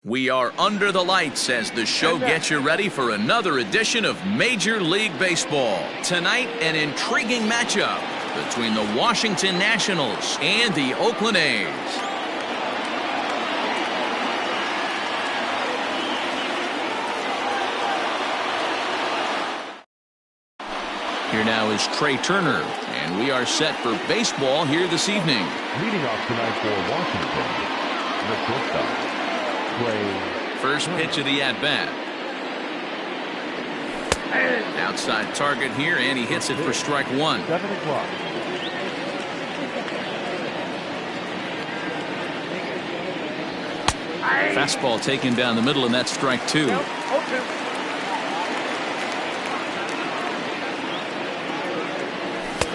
We are under the lights as the show gets you ready for another edition of Major League Baseball. Tonight, an intriguing matchup between the Washington Nationals and the Oakland A's. Here now is Trey Turner, and we are set for baseball here this evening. Leading off tonight for Washington, the shortstop. First pitch of the at-bat. Outside target here, and he hits it for strike one. 7 o'clock. Fastball taken down the middle, and that's strike two.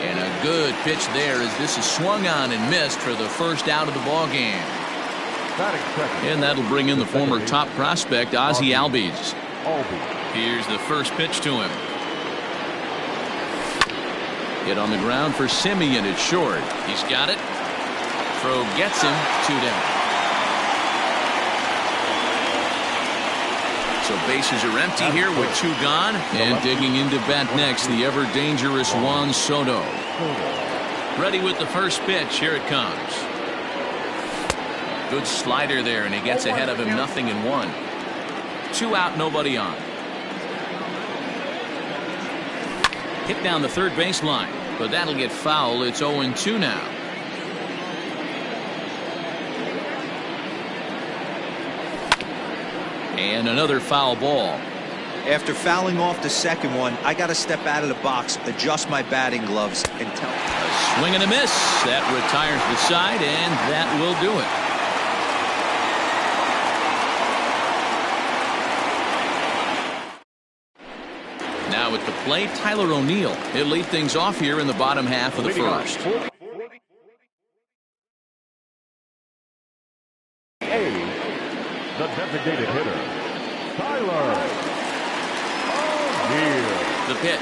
And a good pitch there as this is swung on and missed for the first out of the ball game. And that'll bring in the former top prospect, Ozzie Albies. Here's the first pitch to him. Hit on the ground for Semien. It's short. He's got it. Throw gets him. 2 down. So bases are empty here with 2 gone. And digging into bat next, the ever dangerous Juan Soto. Ready with the first pitch. Here it comes. Good slider there, and he gets ahead of him, 0-1. 2 out, nobody on. Hit down the third baseline, but that'll get foul. It's 0-2 now. And another foul ball. After fouling off the second one, I got to step out of the box, adjust my batting gloves, and tell. A swing and a miss. That retires the side, and that will do it. Now at the plate, Tyler O'Neill. He'll lead things off here in the bottom half of the first. The designated hitter, Tyler O'Neill. The pitch.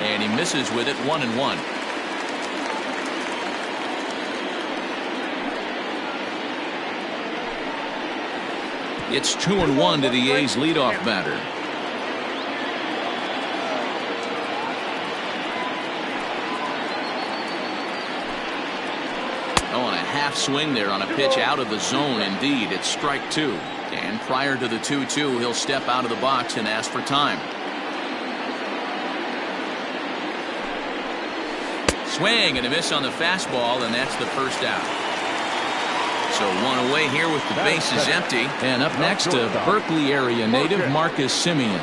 And he misses with it, 1-1. It's 2-1 to the A's leadoff batter. Oh, and a half swing there on a pitch out of the zone. Indeed, it's strike 2. And prior to the 2-2, he'll step out of the box and ask for time. Swing and a miss on the fastball, and that's the first out. So 1 away here with the bases empty. And up next, a Berkeley area native, Marcus Semien.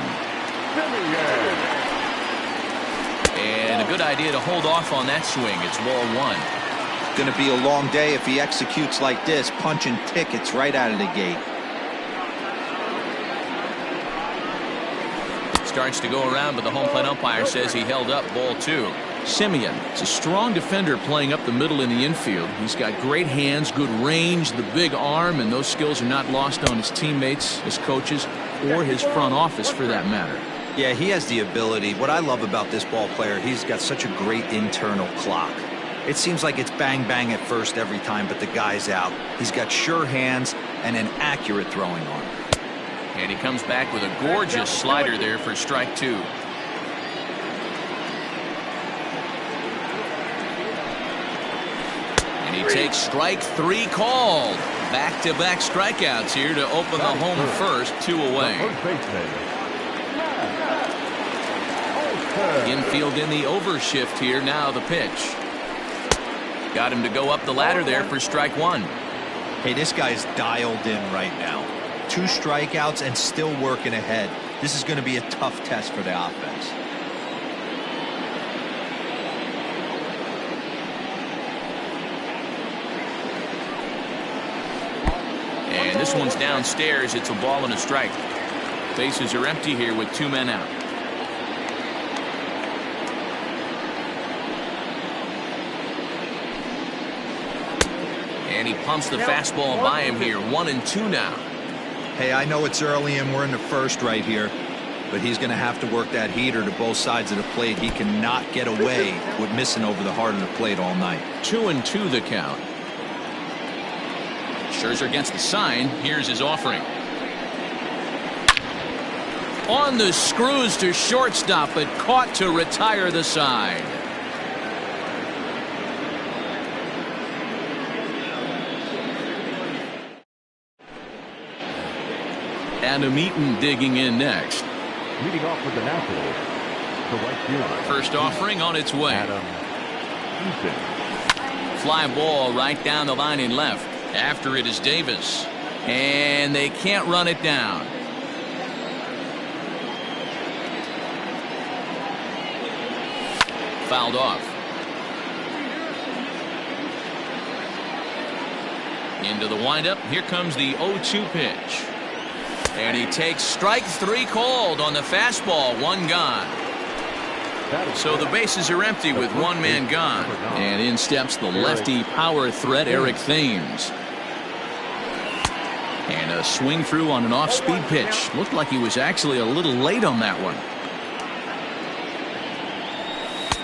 And a good idea to hold off on that swing. It's ball 1. Going to be a long day if he executes like this, punching tickets right out of the gate. Starts to go around, but the home plate umpire says he held up, ball 2. Semien is a strong defender playing up the middle in the infield. He's got great hands, good range, the big arm, and those skills are not lost on his teammates, his coaches, or his front office for that matter. Yeah, he has the ability. What I love about this ball player, he's got such a great internal clock. It seems like it's bang bang at first every time, but the guy's out. He's got sure hands and an accurate throwing arm. And he comes back with a gorgeous slider there for strike 2. And he takes strike 3 called. Back-to-back strikeouts here to open the home first, 2 away. Infield in the overshift here. Now the pitch. Got him to go up the ladder there for strike 1. Hey, this guy's dialed in right now. 2 strikeouts and still working ahead. This is going to be a tough test for the offense. And this one's downstairs. It's a ball and a strike. Bases are empty here with 2 men out. And he pumps the fastball by him here. 1-2 now. Hey, I know it's early and we're in the first right here, but he's going to have to work that heater to both sides of the plate. He cannot get away with missing over the heart of the plate all night. 2-2 the count. Scherzer gets the sign. Here's his offering. On the screws to shortstop, but caught to retire the side. Adam Eaton digging in next. Leading off with the Nationals, the right fielder. First offering on its way. Adam Eaton. Fly ball right down the line in left. After it is Davis. And they can't run it down. Fouled off. Into the windup. Here comes the 0-2 pitch. And he takes strike 3 called on the fastball. 1 gone. So the bases are empty with 1 man gone. And in steps the lefty power threat Eric Thames. And a swing through on an off-speed pitch. Looked like he was actually a little late on that one.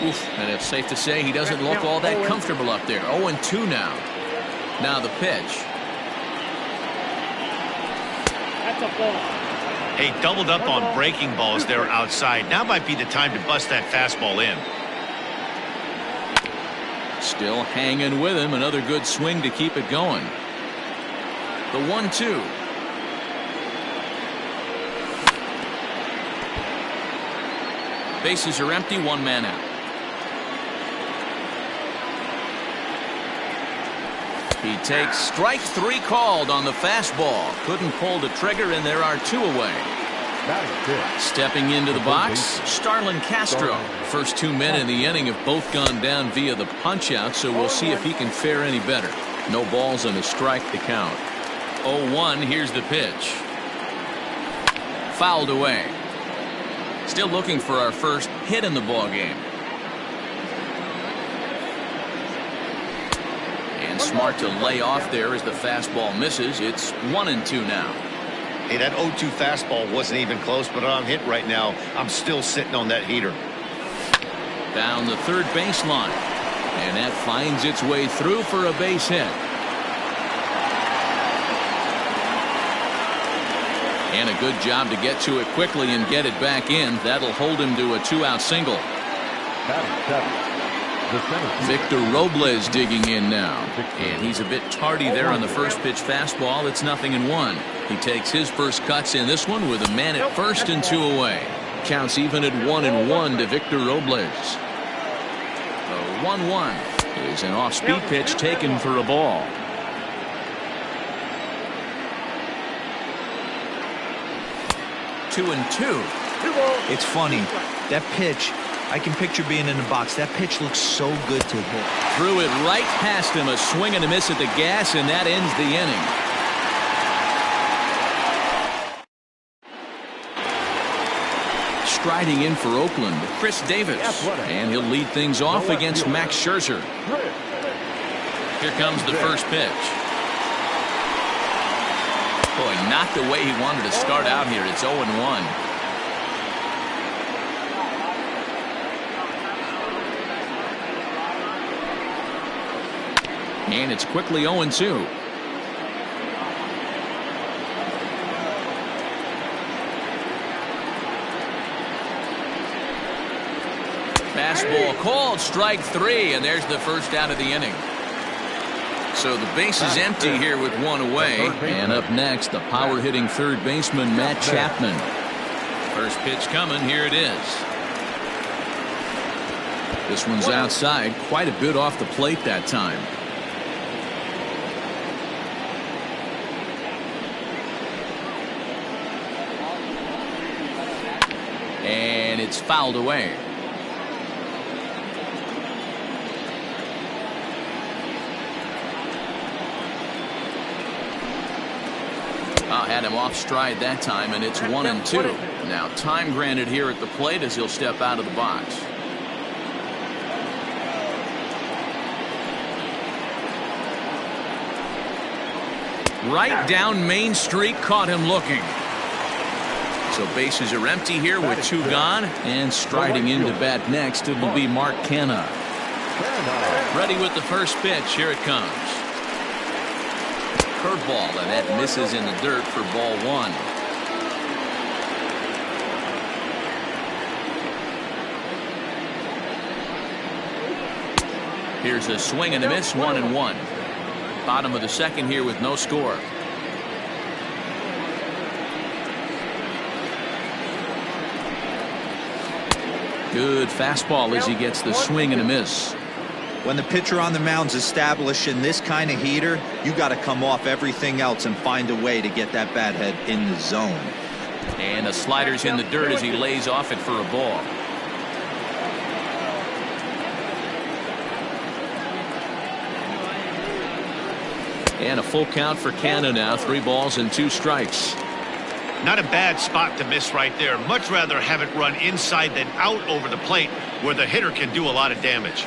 Oof, and it's safe to say he doesn't look all that comfortable up there. 0-2 now. Now the pitch. Hey, doubled up on breaking balls there outside. Now might be the time to bust that fastball in. Still hanging with him. Another good swing to keep it going. The 1-2. Bases are empty. 1 man out. He takes strike 3 called on the fastball. Couldn't pull the trigger, and there are 2 away. Stepping into the box, Starlin Castro. First 2 men in the inning have both gone down via the punch-out, so we'll see if he can fare any better. No balls and a strike to count. 0-1, here's the pitch. Fouled away. Still looking for our first hit in the ballgame. And smart to lay off there as the fastball misses. It's 1-2 now. Hey, that 0-2 fastball wasn't even close, but I'm hit right now. I'm still sitting on that heater. Down the third baseline. And that finds its way through for a base hit. And a good job to get to it quickly and get it back in. That'll hold him to a 2-out single. Victor Robles digging in now. And he's a bit tardy there on the first pitch fastball. It's 0-1. He takes his first cuts in this one with a man at first and 2 away. Counts even at 1-1 to Victor Robles. The 1-1 is an off-speed pitch taken for a ball. Two and 2. It's funny. That pitch, I can picture being in the box. That pitch looks so good to hit. Threw it right past him. A swing and a miss at the gas, and that ends the inning. Striding in for Oakland, Chris Davis. And he'll lead things off against Max Scherzer. Here comes the first pitch. Boy, not the way he wanted to start out here. It's 0-1. And it's quickly 0-2. Fastball called, strike 3, and there's the first out of the inning. So the base is empty here with 1 away. And up next, the power-hitting third baseman, Matt Chapman. First pitch coming. Here it is. This one's outside. Quite a bit off the plate that time. And it's fouled away. Had him off stride that time, and it's 1-2. Now time granted here at the plate as he'll step out of the box. Right down Main Street, caught him looking. So bases are empty here with 2 gone. And striding into bat next, it'll be Mark Canha. Ready with the first pitch. Here it comes. Curveball, and that misses in the dirt for ball 1. Here's a swing and a miss, 1-1. Bottom of the second here with no score. Good fastball as he gets the swing and a miss. When the pitcher on the mound's establishing this kind of heater, you got to come off everything else and find a way to get that bat head in the zone. And the slider's in the dirt as he lays off it for a ball. And a full count for Canha now. 3 balls and 2 strikes. Not a bad spot to miss right there. Much rather have it run inside than out over the plate where the hitter can do a lot of damage.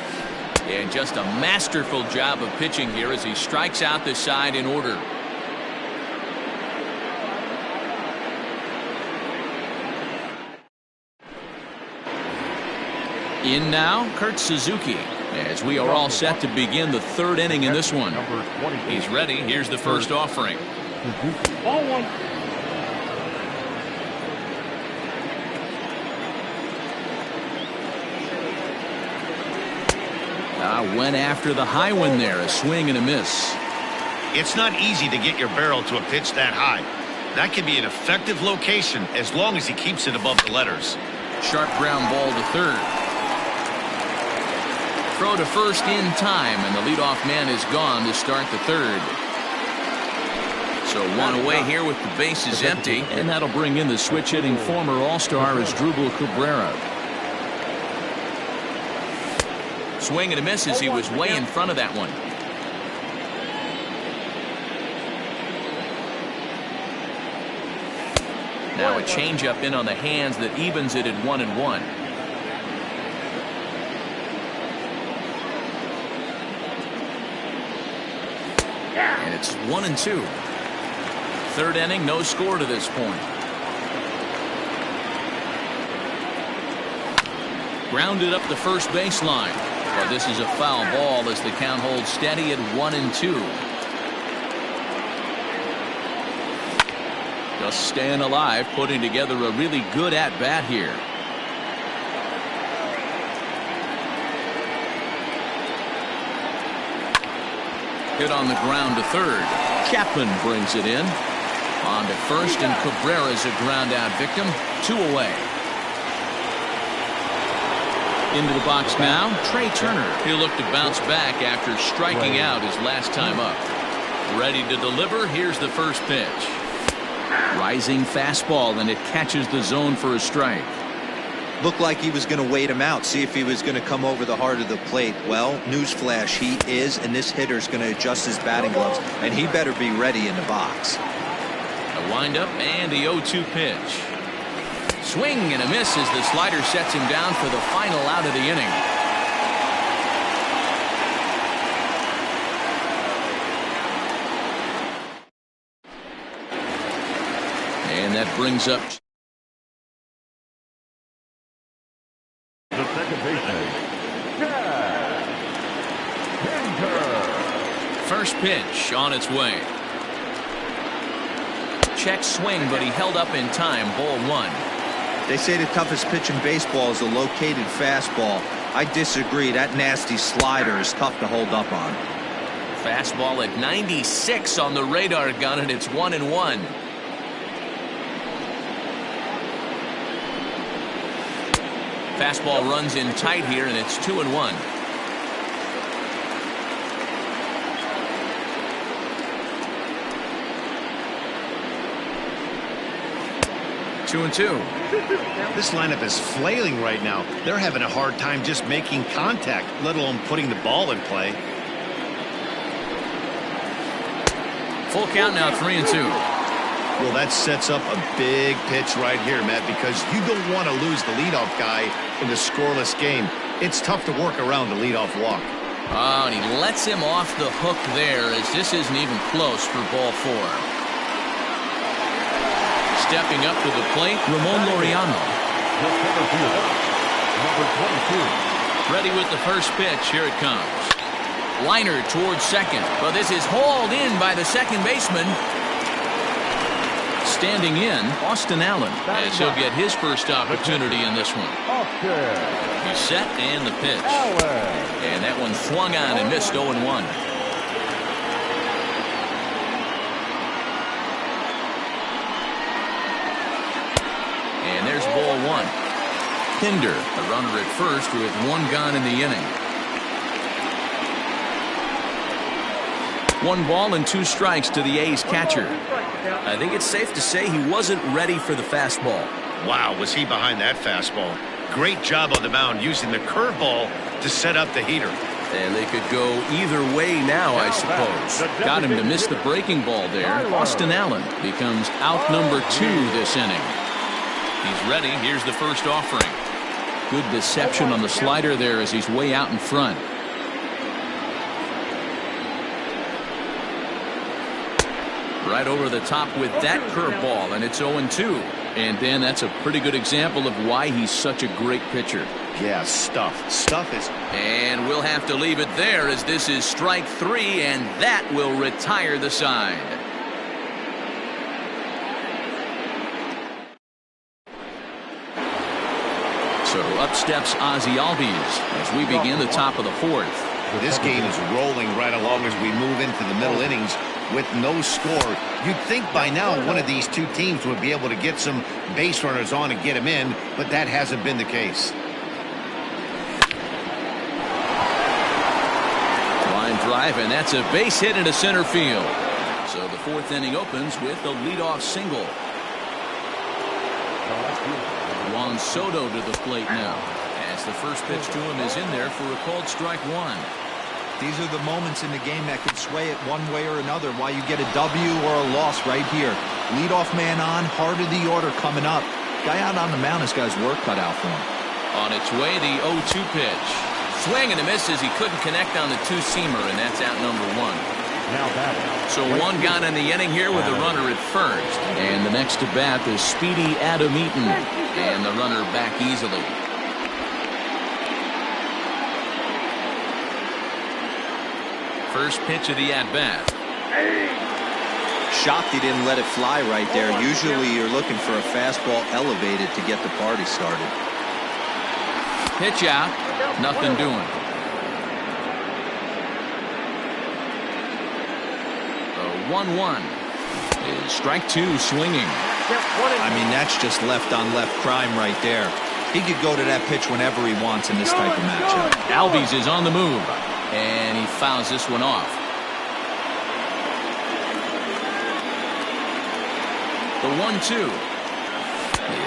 And just a masterful job of pitching here as he strikes out the side in order. In now, Kurt Suzuki, as we are all set to begin the 3rd inning in this one. He's ready. Here's the first offering. Ball 1. Went after the high one there. A swing and a miss. It's not easy to get your barrel to a pitch that high. That can be an effective location as long as he keeps it above the letters. Sharp ground ball to third. Throw to first in time, and the leadoff man is gone to start the 3rd. So 1 away here with the bases empty, and that'll bring in the switch-hitting former All-Star Asdrubal Cabrera. Swing and a miss as he was way in front of that one. Now a changeup in on the hands that evens it at 1-1. And it's 1-2. 3rd inning, no score to this point. Grounded up the first baseline. But this is a foul ball as the count holds steady at 1-2. Just staying alive, putting together a really good at-bat here. Hit on the ground to third. Chapman brings it in. On to first, and Cabrera's a ground-out victim. 2 away. Into the box now, Trey Turner. He'll look to bounce back after striking out his last time up. Ready to deliver. Here's the first pitch. Rising fastball, and it catches the zone for a strike. Looked like he was going to wait him out, see if he was going to come over the heart of the plate. Well, newsflash, he is, and this hitter's going to adjust his batting gloves, and he better be ready in the box. A windup and the 0-2 pitch. Swing and a miss as the slider sets him down for the final out of the inning. And that brings up The second baseman, Chad Pinter. first pitch on its way. Check swing, but he held up in time. Ball 1. They say the toughest pitch in baseball is a located fastball. I disagree. That nasty slider is tough to hold up on. Fastball at 96 on the radar gun, and it's 1-1. Fastball runs in tight here, and it's 2-1. Two and two. This lineup is flailing right now. They're having a hard time just making contact, let alone putting the ball in play. Full count now, 3-2. Well, that sets up a big pitch right here, Matt, because you don't want to lose the leadoff guy in a scoreless game. It's tough to work around the leadoff walk. Oh, and he lets him off the hook there as this isn't even close for ball 4. Stepping up to the plate, Ramon Laureano. The center fielder, number 22. Ready with the first pitch. Here it comes. Liner towards second, but this is hauled in by the second baseman. Standing in, Austin Allen, as he'll get his first opportunity in this one. He's set and the pitch. And that one swung on and missed 0-1. And there's ball one. Pinder, a runner at first with one gone in the inning. 1 ball and 2 strikes to the A's catcher. I think it's safe to say he wasn't ready for the fastball. Wow, was he behind that fastball. Great job on the mound using the curveball to set up the heater. And they could go either way now, I suppose. Got him to miss the breaking ball there. Austin Allen becomes out number 2 this inning. He's ready. Here's the first offering. Good deception on the slider there as he's way out in front. Right over the top with that curveball, and it's 0-2. And then that's a pretty good example of why he's such a great pitcher. Yeah, stuff is. And we'll have to leave it there as this is strike 3, and that will retire the side. So up steps Ozzie Albies as we begin the top of the 4th. This game is rolling right along as we move into the middle innings with no score. You'd think by now one of these two teams would be able to get some base runners on and get them in, but that hasn't been the case. Line drive, and that's a base hit into center field. So the 4th inning opens with a leadoff single. Juan Soto to the plate now, as the first pitch to him is in there for a called strike 1. These are the moments in the game that can sway it one way or another, why you get a W or a loss right here. Leadoff man on, heart of the order coming up. Guy out on the mound has got his work cut out for him. On its way, the 0-2 pitch. Swing and a miss as he couldn't connect on the two-seamer, and that's out number 1. So 1 gone in the inning here with a runner at first. And the next to bat is speedy Adam Eaton, and the runner back easily. First pitch of the at-bat. Shocked he didn't let it fly right there. Usually you're looking for a fastball elevated to get the party started. Pitch out. Nothing doing. 1-1 is strike 2 swinging. I mean, that's just left on left crime right there. He could go to that pitch whenever he wants in this type of matchup. Albies is on the move, and he fouls this one off. The 1-2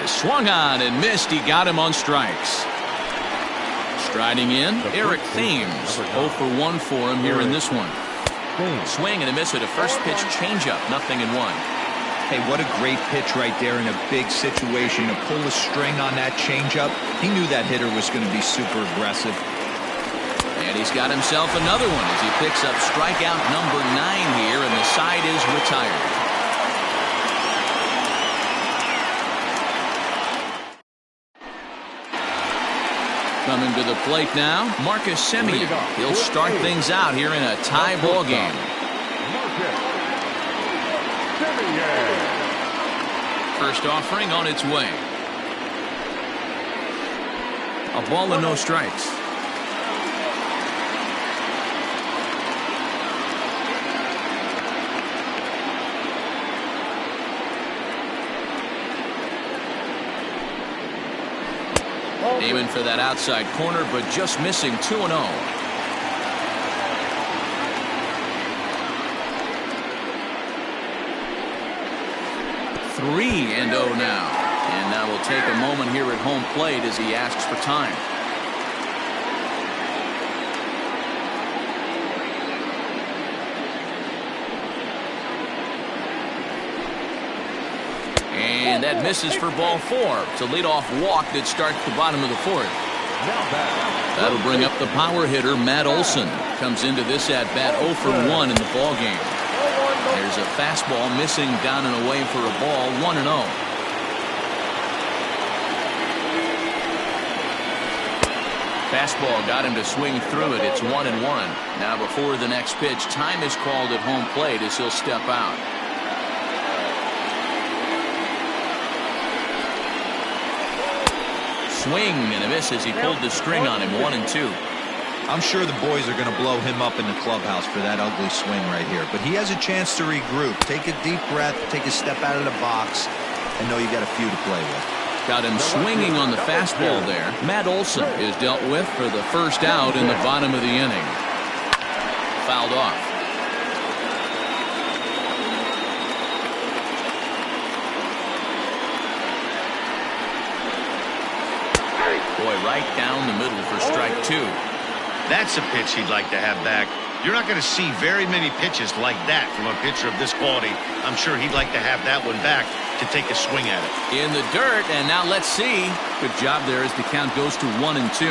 is swung on and missed. He got him on strikes. Striding in, Eric Thames. 0 for 1 for him here in this one. Swing and a miss at a first pitch changeup. 0-1. Hey, what a great pitch right there in a big situation to pull a string on that changeup. He knew that hitter was going to be super aggressive. And he's got himself another one as he picks up strikeout number 9 here, and the side is retired. Coming to the plate now, Marcus Semien. He'll start things out here in a tie ball game. First offering on its way. A ball and no strikes. Aiming for that outside corner, but just missing. 2-0. 3-0 now. And now we'll take a moment here at home plate as he asks for time. And that misses for ball 4. It's a leadoff walk that starts the bottom of the 4th. That'll bring up the power hitter, Matt Olson. Comes into this at-bat 0 for 1 in the ball game. There's a fastball missing down and away for a ball. 1-0. Fastball got him to swing through it. It's 1-1. Now before the next pitch, time is called at home plate as he'll step out. Swing and a miss as he pulled the string on him. 1-2. I'm sure the boys are going to blow him up in the clubhouse for that ugly swing right here. But he has a chance to regroup. Take a deep breath, take a step out of the box, and know you got a few to play with. Got him swinging on the fastball there. Matt Olson is dealt with for the first out in the bottom of the inning. Fouled off. Boy, right down the middle for strike 2. That's a pitch he'd like to have back. You're not going to see very many pitches like that from a pitcher of this quality. I'm sure he'd like to have that one back to take a swing at it. In the dirt, and now let's see. Good job there as the count goes to 1-2.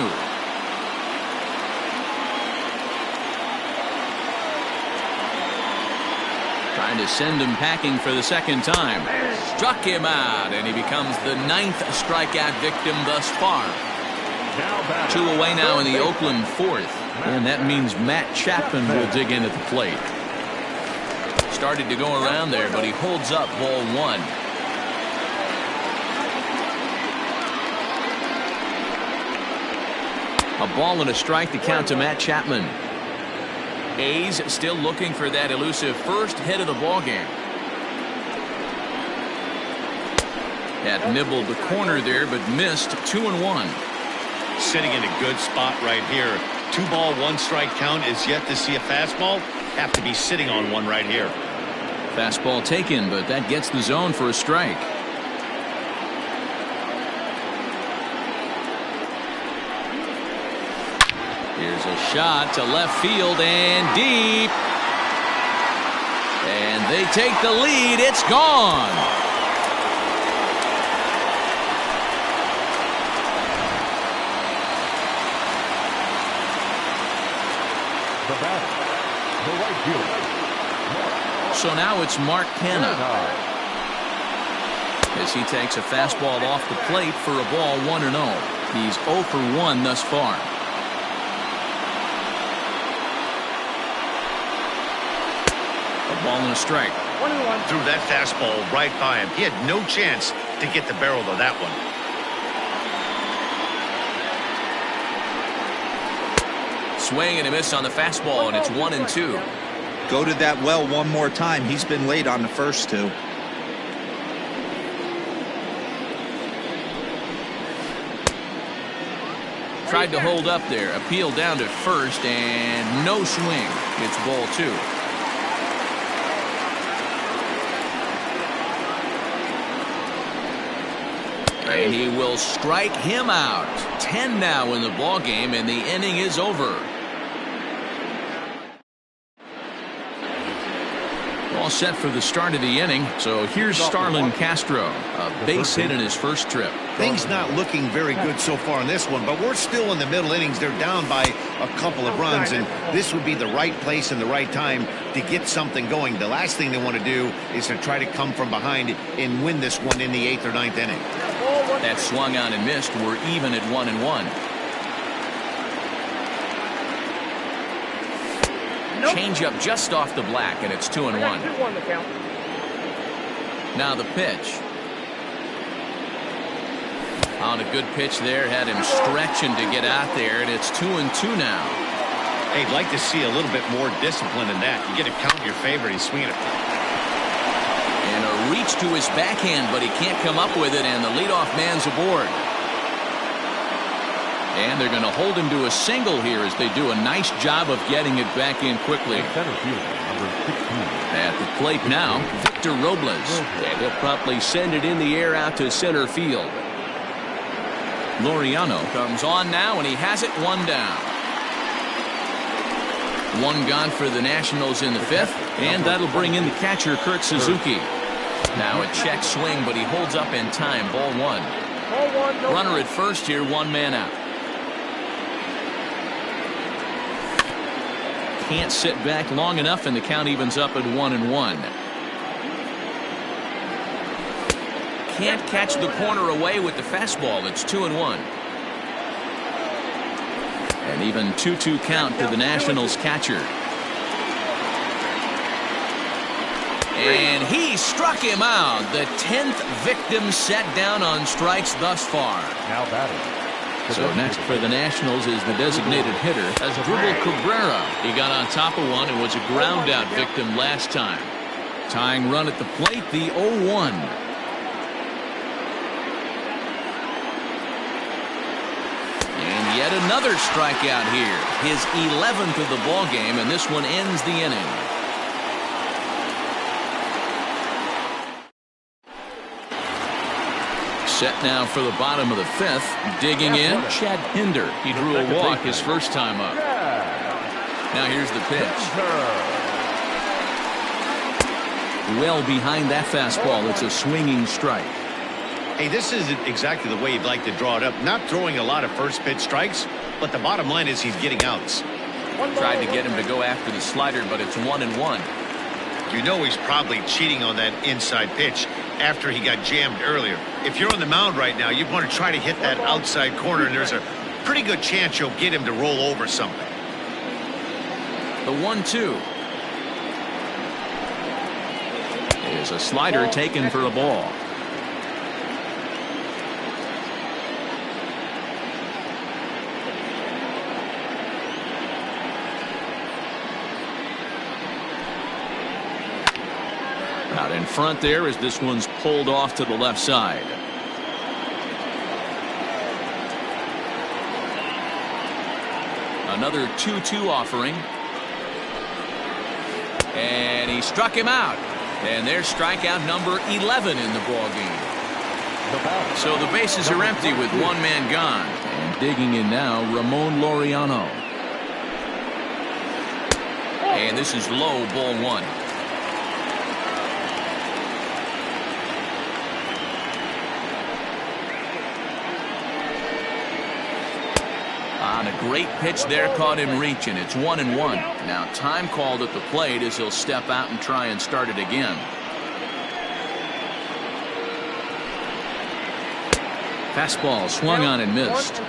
Trying to send him packing for the second time. Struck him out, and he becomes the 9th strikeout victim thus far. 2 away now in the Oakland 4th. And that means Matt Chapman will dig in at the plate. Started to go around there, but he holds up ball 1. A ball and a strike to count to Matt Chapman. A's still looking for that elusive first hit of the ball game. Had nibbled the corner there, but missed. 2-1. Sitting in a good spot right here. 2-ball, 1-strike count is yet to see a fastball. Have to be sitting on one right here. Fastball taken, but that gets the zone for a strike. Here's a shot to left field and deep. And they take the lead. It's gone. The batter, the right fielder. So now it's Mark Canha as he takes a fastball off the plate for a ball 1-0. He's 0 for 1 thus far. A ball and a strike. 1-1. Threw that fastball right by him. He had no chance to get the barrel of that one. Swing and a miss on the fastball, and it's 1-2. Go to that well one more time. He's been late on the first 2. Tried to hold up there. Appeal down to first, and no swing. It's ball 2. And he will strike him out. 10 now in the ball game, and the inning is over. All set for the start of the inning. So here's Starlin Castro, a base hit in his first trip. Things not looking very good so far in this one, but we're still in the middle innings. They're down by a couple of runs, and this would be the right place and the right time to get something going. The last thing they want to do is to try to come from behind and win this one in the 8th or 9th inning. That swung on and missed. We're even at 1-1. Change up just off the black, and it's 2-1. Now the pitch. On a good pitch there, had him stretching to get out there, and it's 2-2 now. Hey, I'd like to see a little bit more discipline in that. You get to count your favorite. He's swinging it. And a reach to his backhand, but he can't come up with it, and the leadoff man's aboard. And they're going to hold him to a single here as they do a nice job of getting it back in quickly. At the plate now, Victor Robles. And he'll promptly send it in the air out to center field. Laureano comes on now, and he has it 1 down. 1 gone for the Nationals in the 5th, and that'll bring in the catcher, Kurt Suzuki. Now a check swing, but he holds up in time. Ball 1. Runner at first here, 1 man out. Can't sit back long enough, and the count evens up at 1-1. Can't catch the corner away with the fastball. It's 2-1. An even 2-2 count to the Nationals catcher. And he struck him out. The 10th victim set down on strikes thus far. Now batting. So next for the Nationals is the designated hitter, Asdrubal Cabrera. He got on top of one and was a ground out victim last time. Tying run at the plate, the 0-1. And yet another strikeout here. His 11th of the ball game, and this one ends the inning. Set now for the bottom of the 5th. Digging in, Chad Pinder. He drew a walk his first time up. Now here's the pitch. Well behind that fastball. It's a swinging strike. Hey, this isn't exactly the way you'd like to draw it up. Not throwing a lot of first pitch strikes, but the bottom line is he's getting outs. Tried to get him to go after the slider, but it's 1-1. You know he's probably cheating on that inside pitch after he got jammed earlier. If you're on the mound right now, you want to try to hit that outside corner, and there's a pretty good chance you'll get him to roll over something. The 1-2 is a slider taken for a ball. Out in front there as this one's pulled off to the left side. Another 2-2 offering. And he struck him out. And there's strikeout number 11 in the ball game. So the bases are empty with one man gone. And digging in now, Ramon Laureano. And this is low, ball 1. On a great pitch there, caught him reaching. It's 1-1. Now time called at the plate as he'll step out and try and start it again. Fastball swung on and missed.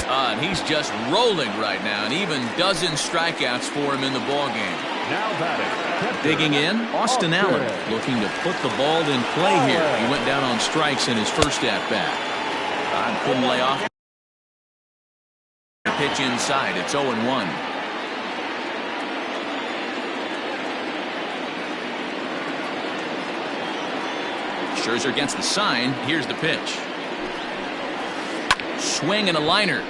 And he's just rolling right now, and even dozen strikeouts for him in the ball game. Now batting. Digging in, Austin Allen looking to put the ball in play here. He went down on strikes in his first at-bat. Couldn't lay off. Pitch inside. It's 0-1. Scherzer gets the sign. Here's the pitch. Swing and a liner.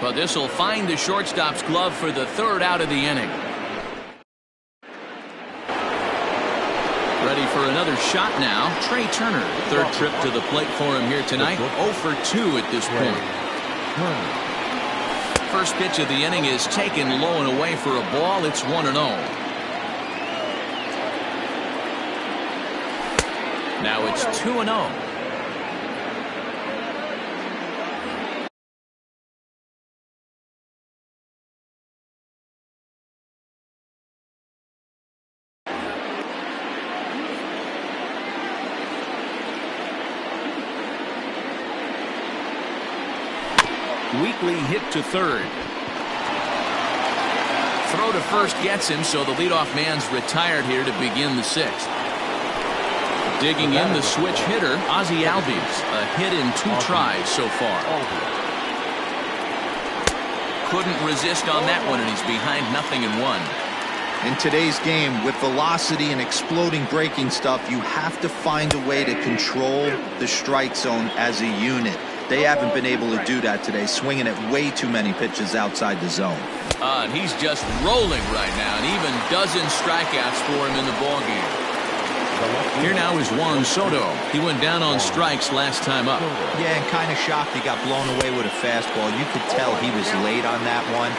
But this will find the shortstop's glove for the 3rd out of the inning. Ready for another shot now. Trey Turner. 3rd trip to the plate for him here tonight. 0 for 2 at this point. First pitch of the inning is taken low and away for a ball. It's 1-0. Now it's 2-0. Weekly hit to 3rd. Throw to first gets him, so the leadoff man's retired here to begin the 6th. Digging in, the switch hitter, Ozzie Albies. A hit in 2 tries so far. Couldn't resist on that one, and he's behind 0-1. In today's game, with velocity and exploding breaking stuff, you have to find a way to control the strike zone as a unit. They haven't been able to do that today, swinging at way too many pitches outside the zone. And he's just rolling right now, and even dozen strikeouts for him in the ballgame. Here now is Juan Soto. He went down on strikes last time up. Yeah, and kind of shocked he got blown away with a fastball. You could tell he was late on that one,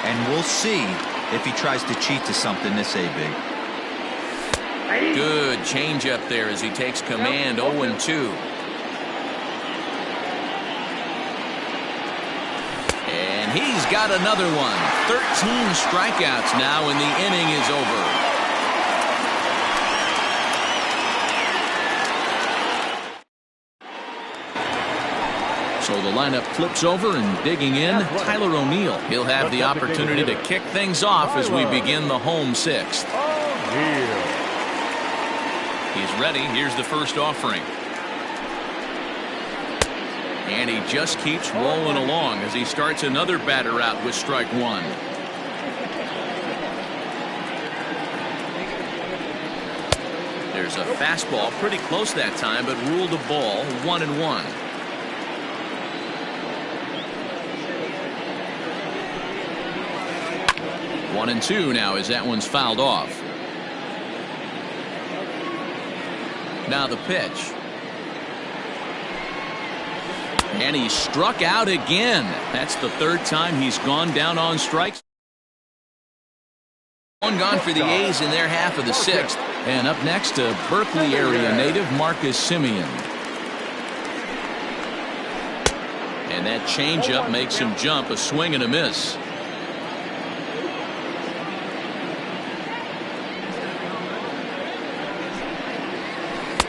and we'll see if he tries to cheat to something this big. Good changeup there as he takes command. 0-2. And he's got another one. 13 strikeouts now, and the inning is over. So the lineup flips over, and digging in, Tyler O'Neill. He'll have the opportunity to kick things off as we begin the home sixth. He's ready. Here's the first offering. And he just keeps rolling along as he starts another batter out with strike one. There's a fastball pretty close that time, but ruled a ball, 1-1. One and two now as that one's fouled off. Now the pitch. And he struck out again. That's the third time he's gone down on strikes. One gone for the A's in their half of the sixth. And up next, a Berkeley area native, Marcus Semien. And that changeup makes him jump, a swing and a miss.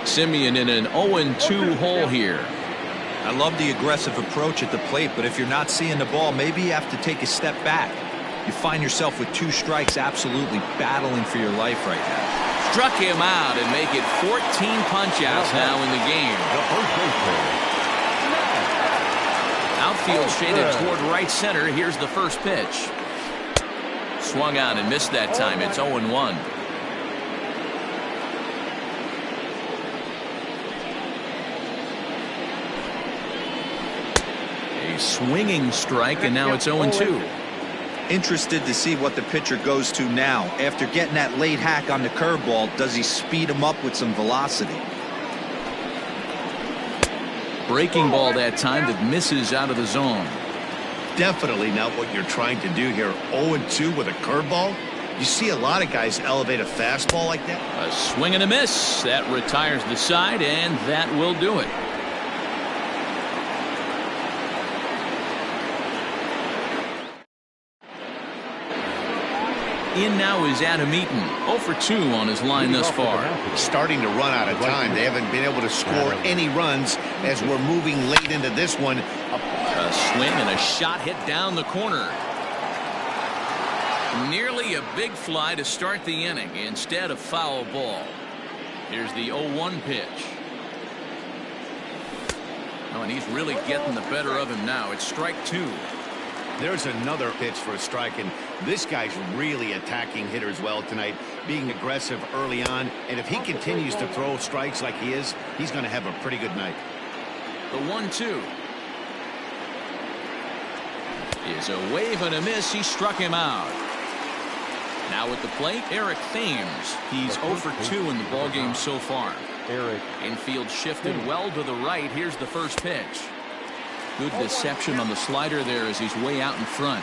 Semien in an 0-2 hole here. I love the aggressive approach at the plate, but if you're not seeing the ball, maybe you have to take a step back. You find yourself with 2 strikes, absolutely battling for your life right now. Struck him out and make it 14 punch-outs now in the game. Outfield shaded toward right center. Here's the first pitch. Swung on and missed that time. It's 0-1. A swinging strike, and now it's 0-2. Interested to see what the pitcher goes to now. After getting that late hack on the curveball, does he speed him up with some velocity? Breaking ball that time that misses out of the zone. Definitely not what you're trying to do here. 0-2 with a curveball. You see a lot of guys elevate a fastball like that. A swing and a miss. That retires the side, and that will do it. In now is Adam Eaton, 0 for 2 on his line thus far. Starting to run out of time. They haven't been able to score any runs as we're moving late into this one. A swing and a shot hit down the corner. Nearly a big fly to start the inning. Instead, a foul ball. Here's the 0-1 pitch. Oh, and he's really getting the better of him now. It's strike 2. There's another pitch for a strike, and this guy's really attacking hitters well tonight, being aggressive early on, and if he continues to throw strikes like he is, he's going to have a pretty good night. The 1-2 is a wave and a miss. He struck him out. Now at the plate, Eric Thames. He's 0 for 2 in the ballgame so far. Infield shifted well to the right. Here's the first pitch. Good deception on the slider there as he's way out in front.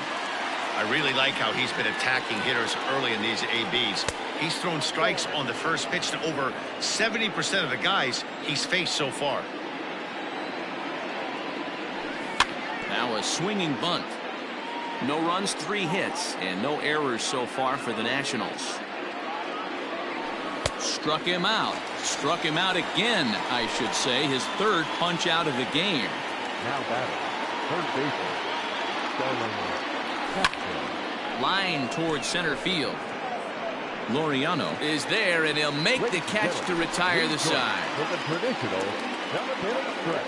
I really like how he's been attacking hitters early in these ABs. He's thrown strikes on the first pitch to over 70% of the guys he's faced so far. Now a swinging bunt. No runs, 3 hits, and no errors so far for the Nationals. Struck him out. Struck him out again, I should say. His third punch out of the game. Now batting, third baseman. Line towards center field. Laureano is there, and he'll make the catch to retire the side. With a traditional seventh-inning stretch.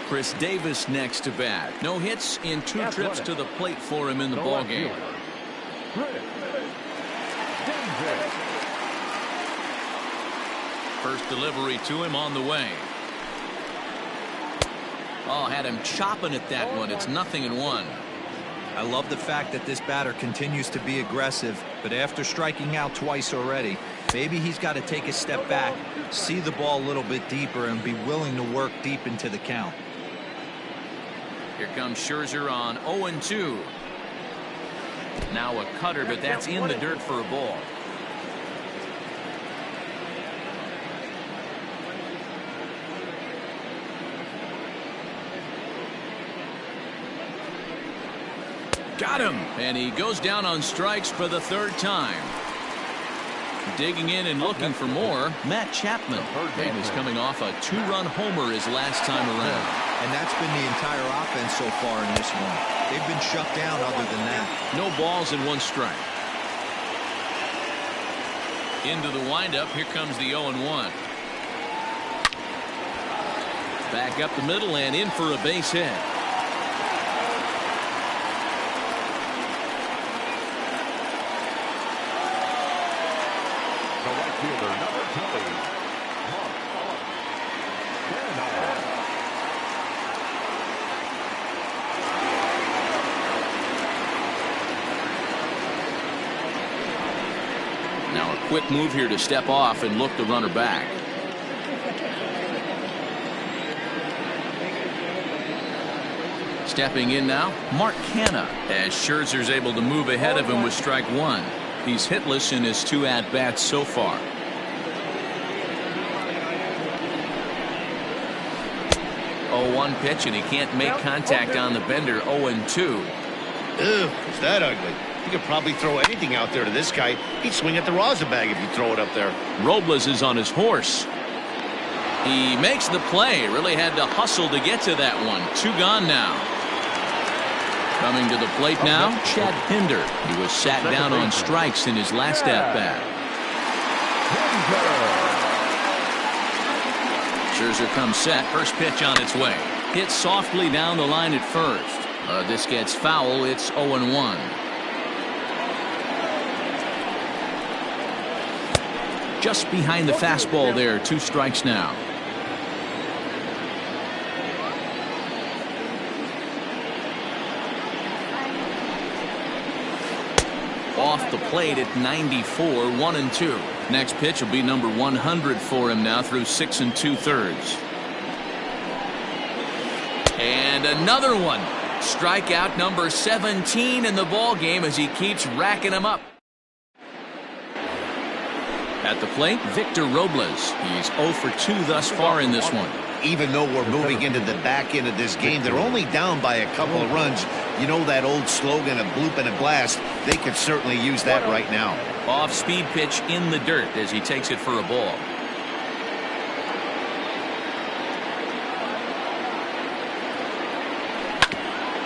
Chris Davis next to bat. No hits in 2 trips to the plate for him in the ballgame. First delivery to him on the way. Oh, had him chopping at that one. It's 0-1. I love the fact that this batter continues to be aggressive, but after striking out twice already, maybe he's got to take a step back, see the ball a little bit deeper, and be willing to work deep into the count. Here comes Scherzer on 0-2. Now a cutter, but that's in the dirt for a ball. Got him, and he goes down on strikes for the 3rd time. Digging in and looking for more, Matt Chapman. And he's coming off a 2-run homer his last time around. And that's been the entire offense so far in this one. They've been shut down other than that. No balls and 1 strike. Into the windup. Here comes the 0-1. Back up the middle and in for a base hit. The right fielder, number 20, Mark Canha. Now a quick move here to step off and look the runner back. Stepping in now, Mark Canha, as Scherzer's able to move ahead of him with strike 1. He's hitless in his 2 at-bats so far. Oh, 1 pitch, and he can't make contact on the bender. 0-2. Ugh, it's that ugly. You could probably throw anything out there to this guy. He'd swing at the rosin bag if you throw it up there. Robles is on his horse. He makes the play. Really had to hustle to get to that one. 2 gone now. Coming to the plate now, Chad Pinder. He was sat down on strikes in his last at-bat. Scherzer comes set. First pitch on its way. Hit softly down the line at first. This gets foul. It's 0-1. Just behind the fastball there. 2 strikes now. Off the plate at 94, 1-2. Next pitch will be number 100 for him now through 6 2/3. And another one. Strikeout number 17 in the ball game as he keeps racking them up. At the plate, Victor Robles. He's 0 for 2 thus far in this one. Even though we're moving into the back end of this game, they're only down by a couple of runs. You know that old slogan, a bloop and a blast. They could certainly use that right now. Off-speed pitch in the dirt as he takes it for a ball.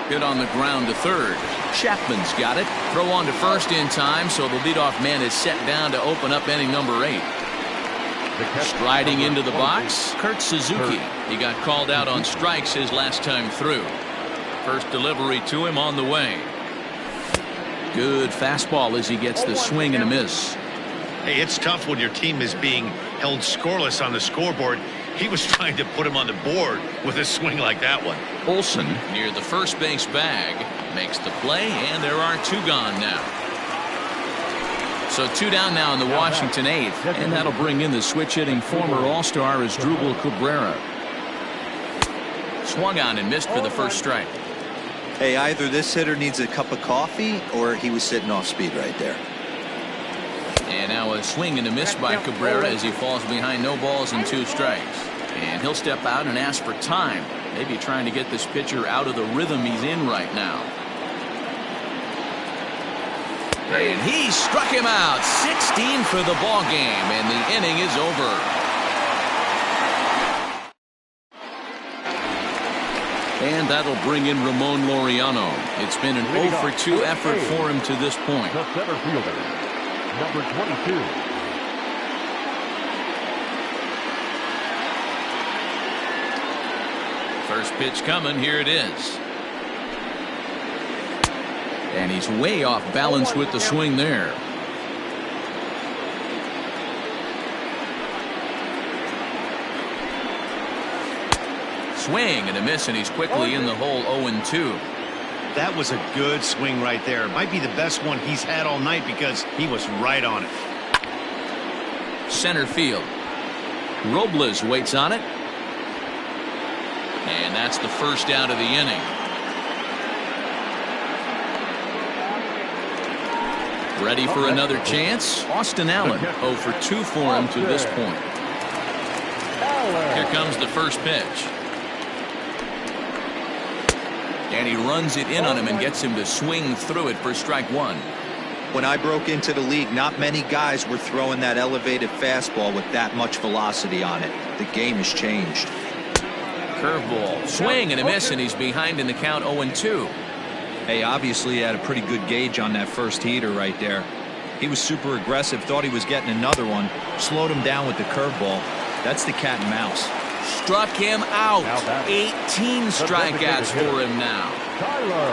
Hit on the ground to third. Chapman's got it. Throw on to first in time, so the leadoff man is set down to open up inning number 8. Striding into the box, Kurt Suzuki. He got called out on strikes his last time through. First delivery to him on the way. Good fastball as he gets the swing and a miss. Hey, it's tough when your team is being held scoreless on the scoreboard. He was trying to put him on the board with a swing like that one. Olson near the first base bag makes the play, and there are 2 gone now. So 2 down now in the Washington 8th, and that'll bring in the switch-hitting former All-Star Asdrubal Cabrera. Swung on and missed for the first strike. Hey, either this hitter needs a cup of coffee or he was sitting off speed right there. And now a swing and a miss by Cabrera as he falls behind no balls and 2 strikes. And he'll step out and ask for time. Maybe trying to get this pitcher out of the rhythm he's in right now. And he struck him out. 16 for the ball game, and the inning is over. And that'll bring in Ramon Laureano. It's been an 0 for 2 effort for him to this point. The center fielder, number 22. First pitch coming. Here it is. And he's way off balance with the swing there. Swing and a miss, and he's quickly in the hole. 0-2. That was a good swing right there. Might be the best one he's had all night because he was right on it. Center field. Robles waits on it. And that's the first out of the inning. Ready for another chance? Austin Allen 0 for 2 for him to this point. Here comes the first pitch. And he runs it in on him and gets him to swing through it for strike 1. When I broke into the league, not many guys were throwing that elevated fastball with that much velocity on it. The game has changed. Curveball, swing and a miss, and he's behind in the count 0-2. Hey, obviously he had a pretty good gauge on that first heater right there. He was super aggressive, thought he was getting another one, slowed him down with the curveball. That's the cat and mouse. Struck him out. 18 strikeouts for him now. Tyler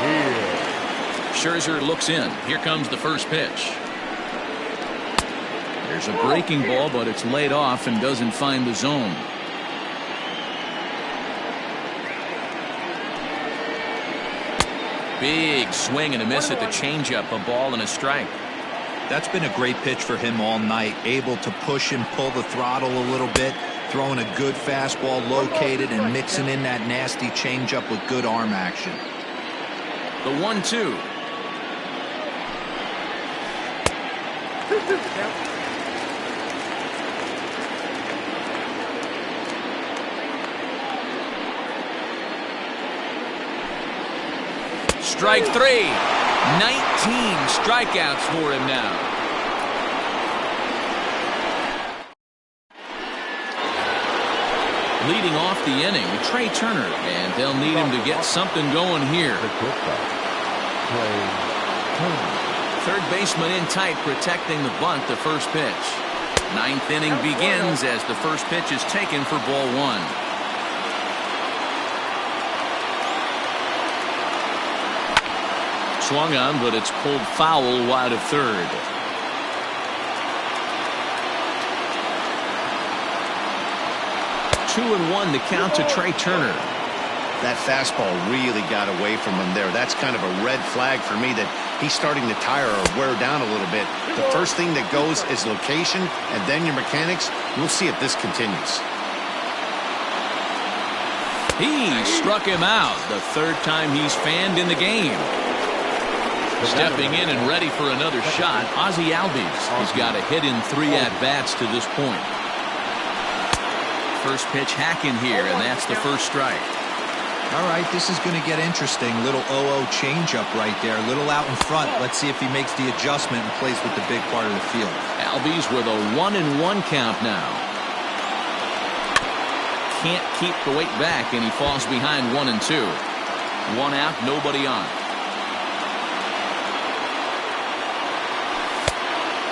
O'Neill. Scherzer looks in. Here comes the first pitch. There's a breaking ball, but it's laid off and doesn't find the zone. Big swing and a miss at the changeup, a ball and a strike. That's been a great pitch for him all night, able to push and pull the throttle a little bit, throwing a good fastball located and mixing in that nasty changeup with good arm action. The 1-2. Strike 3. 19 strikeouts for him now. Leading off the inning, Trey Turner, and they'll need him to get something going here. Third baseman in tight, protecting the bunt, the first pitch. Ninth inning begins as the first pitch is taken for ball 1. Swung on, but it's pulled foul wide of third. Two and one to count to Trey Turner. That fastball really got away from him there. That's kind of a red flag for me that he's starting to tire or wear down a little bit. The first thing that goes is location and then your mechanics. We'll see if this continues. He struck him out, the third time he's fanned in the game. Stepping in and ready for another shot, Ozzie Albies. He's got a hit in 3 at-bats to this point. First pitch hacking here, and that's the first strike. All right, this is going to get interesting. Little 0-0 changeup right there. Little out in front. Let's see if he makes the adjustment and plays with the big part of the field. Albies with a 1-1 count now. Can't keep the weight back, and he falls behind 1-2. 1 out, nobody on.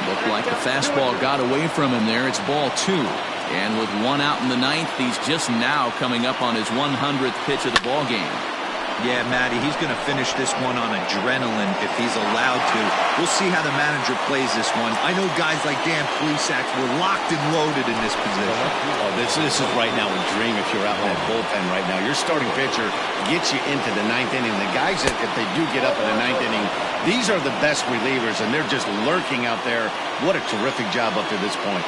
Looked like the fastball got away from him there. It's ball 2. And with 1 out in the 9th, he's just now coming up on his 100th pitch of the ball game. Yeah, Matty, he's going to finish this one on adrenaline if he's allowed to. We'll see how the manager plays this one. I know guys like Dan Plesac were locked and loaded in this position. Oh, this is right now a dream if you're out in that bullpen right now. Your starting pitcher gets you into the 9th inning. The guys, that if they do get up in the 9th inning, these are the best relievers, and they're just lurking out there. What a terrific job up to this point.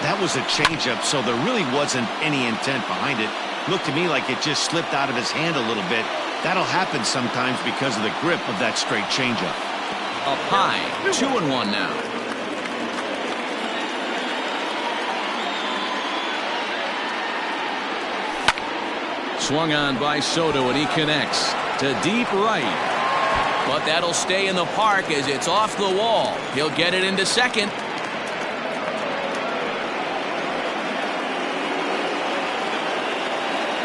That was a changeup, so there really wasn't any intent behind it. Looked to me like it just slipped out of his hand a little bit. That'll happen sometimes because of the grip of that straight changeup. Up high, 2-1 now. Swung on by Soto, and he connects to deep right. But that'll stay in the park as it's off the wall. He'll get it into second.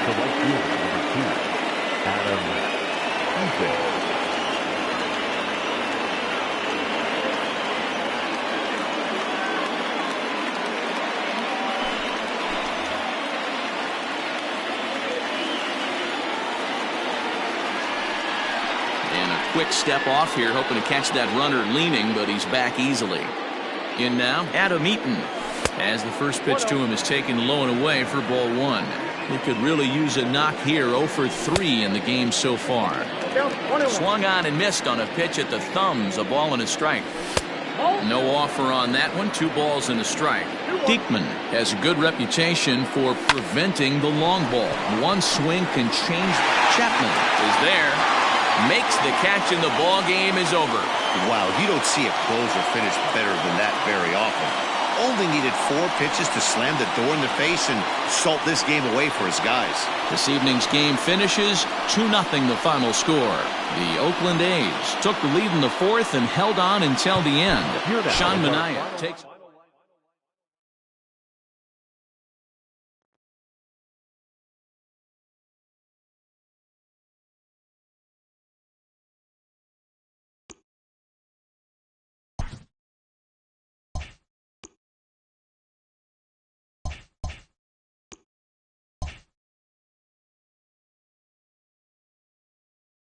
The right fielder, number 2, Adam Eaton. And a quick step off here, hoping to catch that runner leaning, but he's back easily. In now, Adam Eaton, as the first pitch to him is taken low and away for ball 1. He could really use a knock here. 0 for 3 in the game so far. Swung on and missed on a pitch at the thumbs. A ball and a strike. No offer on that one. 2 balls and a strike. Diekman has a good reputation for preventing the long ball. One swing can change. Chapman is there. makes the catch, and the ball game is over. Wow, you don't see a closer finish better than that very often. Only needed 4 pitches to slam the door in the face and salt this game away for his guys. This evening's game finishes 2-0 the final score. The Oakland A's took the lead in the 4th and held on until the end. Sean Manaea takes